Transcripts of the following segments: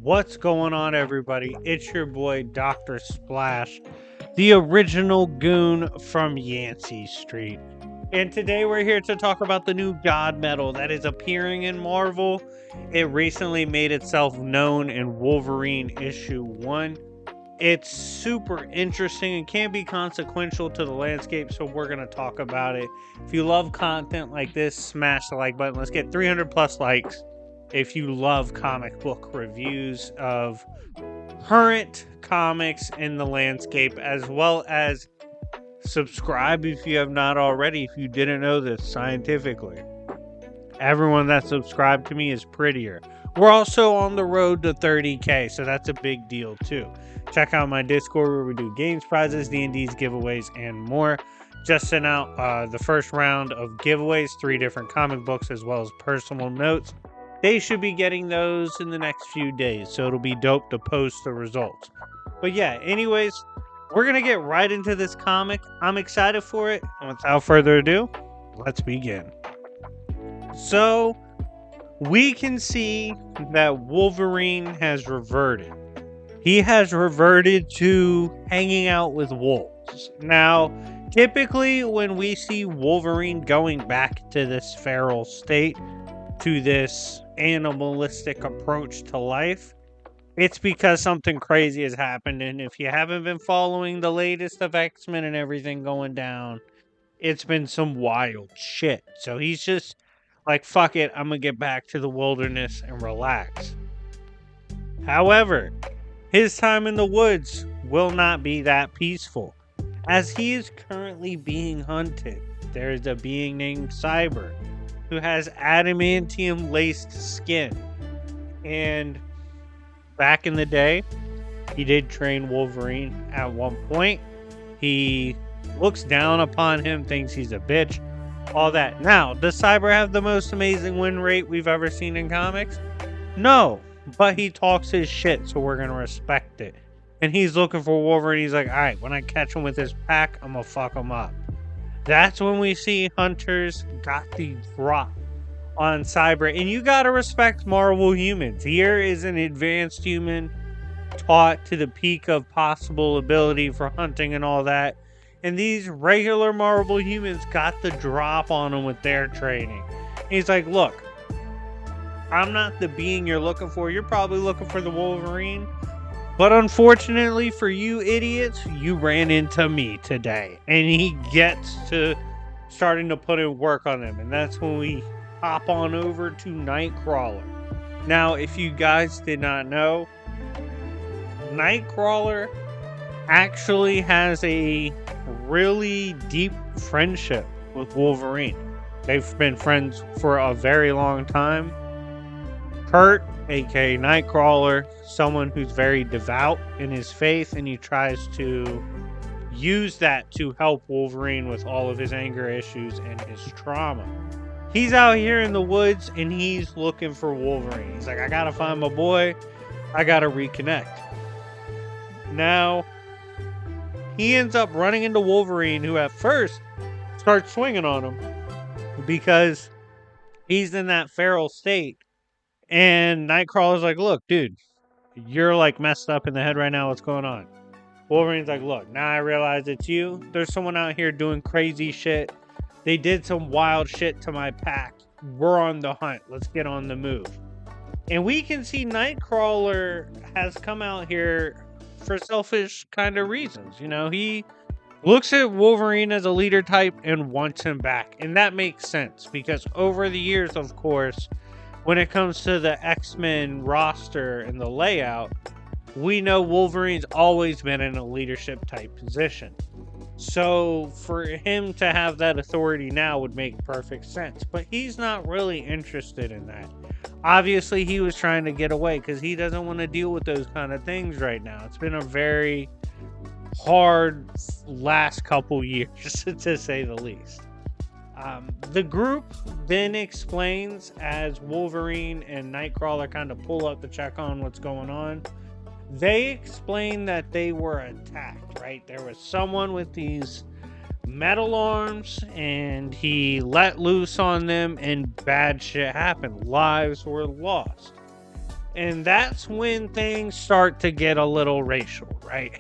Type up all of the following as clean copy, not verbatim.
What's going on, everybody? It's your boy, Dr. Splash, the original goon from Yancey Street. And today we're here to talk about the new God Metal that is appearing in Marvel. It recently made itself known in Wolverine issue 1. It's super interesting and can be consequential to the landscape, so we're going to talk about it. If you love content like this, smash the like button. Let's get 300 plus likes. If you love comic book reviews of current comics in the landscape, as well as subscribe if you have not already, if you didn't know this scientifically. Everyone that subscribed to me is prettier. We're also on the road to 30K, so that's a big deal too. Check out my Discord where we do games, prizes, D&Ds, giveaways, and more. Just sent out the first round of giveaways, 3 different comic books, as well as personal notes. They should be getting those in the next few days, so it'll be dope to post the results. But yeah, anyways, we're going to get right into this comic. I'm excited for it. And without further ado, let's begin. So, we can see that Wolverine has reverted. He has reverted to hanging out with wolves. Now, typically when we see Wolverine going back to this feral state, to this animalistic approach to life, it's because something crazy has happened. And if you haven't been following the latest of X-Men and everything going down, it's been some wild shit. So he's just like, fuck it, I'm gonna get back to the wilderness and relax. However, his time in the woods will not be that peaceful, as he is currently being hunted. There is a being named Cyber who has adamantium laced skin. And back in the day, he did train Wolverine at one point. He looks down upon him, thinks he's a bitch, all that. Now, does Cyber have the most amazing win rate we've ever seen in comics? No, but he talks his shit, so we're gonna respect it. And he's looking for Wolverine. He's like, alright, when I catch him with his pack, I'm gonna fuck him up. That's when we see Hunters got the drop on Cyber. And you gotta respect Marvel humans. Here is an advanced human taught to the peak of possible ability for hunting and all that. And these regular Marvel humans got the drop on him with their training. He's like, look, I'm not the being you're looking for. You're probably looking for the Wolverine. But unfortunately for you idiots, you ran into me today. And he gets to starting to put in work on them. And that's when we hop on over to Nightcrawler. Now, if you guys did not know, Nightcrawler actually has a really deep friendship with Wolverine. They've been friends for a very long time. Kurt, aka Nightcrawler, someone who's very devout in his faith, and he tries to use that to help Wolverine with all of his anger issues and his trauma. He's out here in the woods and he's looking for Wolverine. He's like, I gotta find my boy, I gotta reconnect. Now, he ends up running into Wolverine, who at first starts swinging on him because he's in that feral state. And Nightcrawler's like, look, dude, you're like messed up in the head right now. What's going on? Wolverine's like, look, now I realize it's you. There's someone out here doing crazy shit. They did some wild shit to my pack. We're on the hunt. Let's get on the move. And we can see Nightcrawler has come out here for selfish kind of reasons. You know, he looks at Wolverine as a leader type and wants him back. And that makes sense because over the years, of course, when it comes to the X-Men roster and the layout, we know Wolverine's always been in a leadership type position. So for him to have that authority now would make perfect sense. But he's not really interested in that. Obviously, he was trying to get away because he doesn't want to deal with those kind of things right now. It's been a very hard last couple years, to say the least. The group then explains, as Wolverine and Nightcrawler kind of pull up to check on what's going on, they explain that they were attacked, right? There was someone with these metal arms and he let loose on them and bad shit happened. Lives were lost. And that's when things start to get a little racial, right?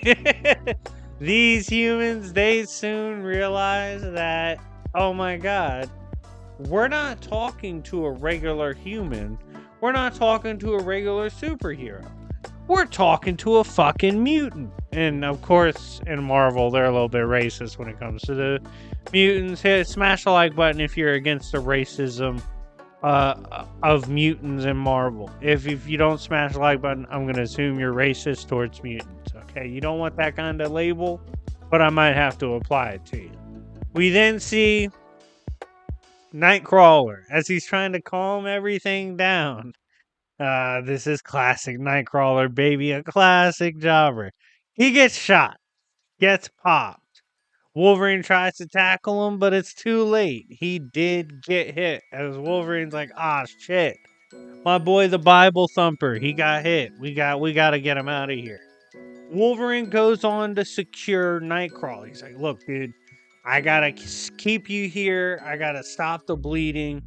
These humans, they soon realize that, oh my god, we're not talking to a regular human. We're not talking to a regular superhero. We're talking to a fucking mutant. And of course, in Marvel, they're a little bit racist when it comes to the mutants. Smash the like button if you're against the racism of mutants in Marvel. If you don't smash the like button, I'm going to assume you're racist towards mutants. Okay, you don't want that kind of label, but I might have to apply it to you. We then see Nightcrawler as he's trying to calm everything down. This is classic Nightcrawler, baby, a classic jobber. He gets shot, gets popped. Wolverine tries to tackle him, but it's too late. He did get hit. As Wolverine's like, ah, shit. My boy, the Bible thumper, he got hit. We got to get him out of here. Wolverine goes on to secure Nightcrawler. He's like, look, dude, I gotta keep you here. I gotta stop the bleeding.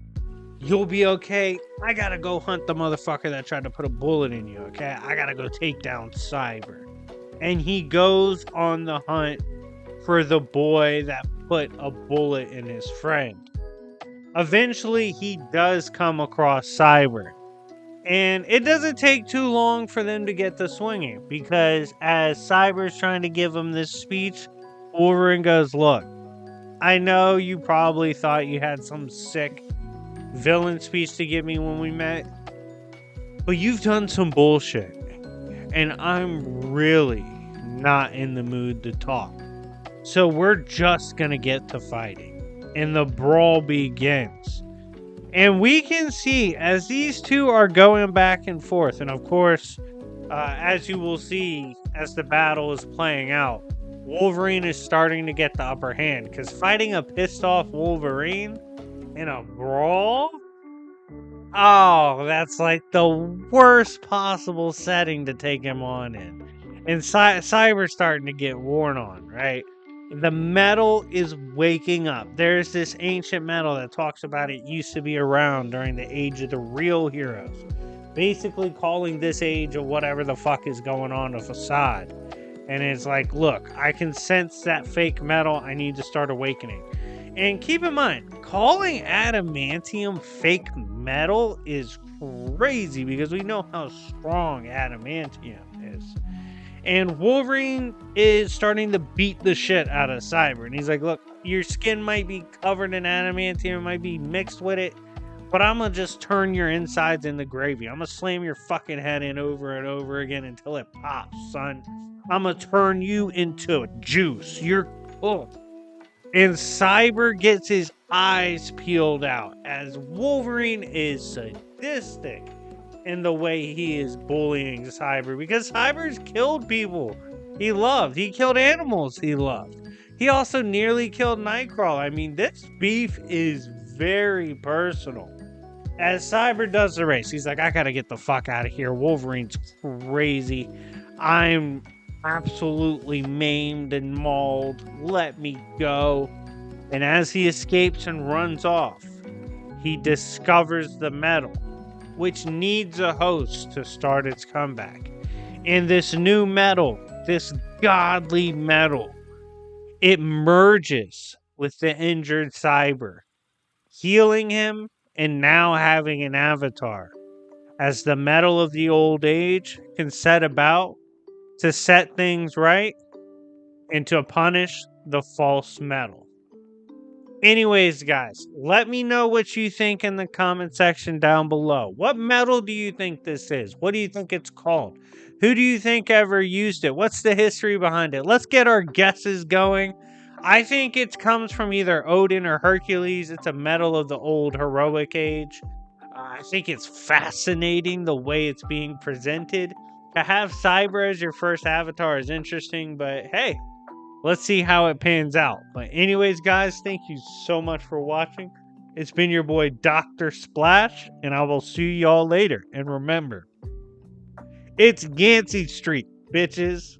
You'll be okay. I gotta go hunt the motherfucker that tried to put a bullet in you, okay? I gotta go take down Cyber. And he goes on the hunt for the boy that put a bullet in his friend. Eventually, he does come across Cyber. And it doesn't take too long for them to get to swinging, because as Cyber's trying to give him this speech, Wolverine goes, look, I know you probably thought you had some sick villain speech to give me when we met, but you've done some bullshit, and I'm really not in the mood to talk. So we're just gonna get to fighting, and the brawl begins. And we can see as these two are going back and forth, and of course, as you will see as the battle is playing out, Wolverine is starting to get the upper hand, because fighting a pissed off Wolverine in a brawl? Oh, that's like the worst possible setting to take him on in. And Cyber's starting to get worn on, right? The metal is waking up. There's this ancient metal that talks about it used to be around during the age of the real heroes. Basically calling this age of whatever the fuck is going on a facade. And it's like, look, I can sense that fake metal. I need to start awakening. And keep in mind, calling adamantium fake metal is crazy because we know how strong adamantium is. And Wolverine is starting to beat the shit out of Cyber. And he's like, look, your skin might be covered in adamantium, might be mixed with it, but I'm going to just turn your insides into gravy. I'm going to slam your fucking head in over and over again until it pops, son. I'm going to turn you into juice. You're cooked. And Cyber gets his eyes peeled out as Wolverine is sadistic in the way he is bullying Cyber, because Cyber's killed people he loved. He killed animals he loved. He also nearly killed Nightcrawler. I mean, this beef is very personal. As Cyber does the race, he's like, I gotta get the fuck out of here. Wolverine's crazy. I'm absolutely maimed and mauled. Let me go. And as he escapes and runs off, he discovers the metal, which needs a host to start its comeback. And this new metal, this godly metal, it merges with the injured Cyber, healing him and now having an avatar, as the metal of the old age can set about to set things right and to punish the false metal. Anyways, guys, let me know what you think in the comment section down below. What metal do you think this is? What do you think it's called? Who do you think ever used it? What's the history behind it? Let's get our guesses going. I think it comes from either Odin or Hercules. It's a metal of the old heroic age. I think it's fascinating the way it's being presented. To have Cyber as your first avatar is interesting, but hey, let's see how it pans out. But anyways, guys, thank you so much for watching. It's been your boy, Dr. Splash, and I will see y'all later. And remember, it's Yancey Street, bitches.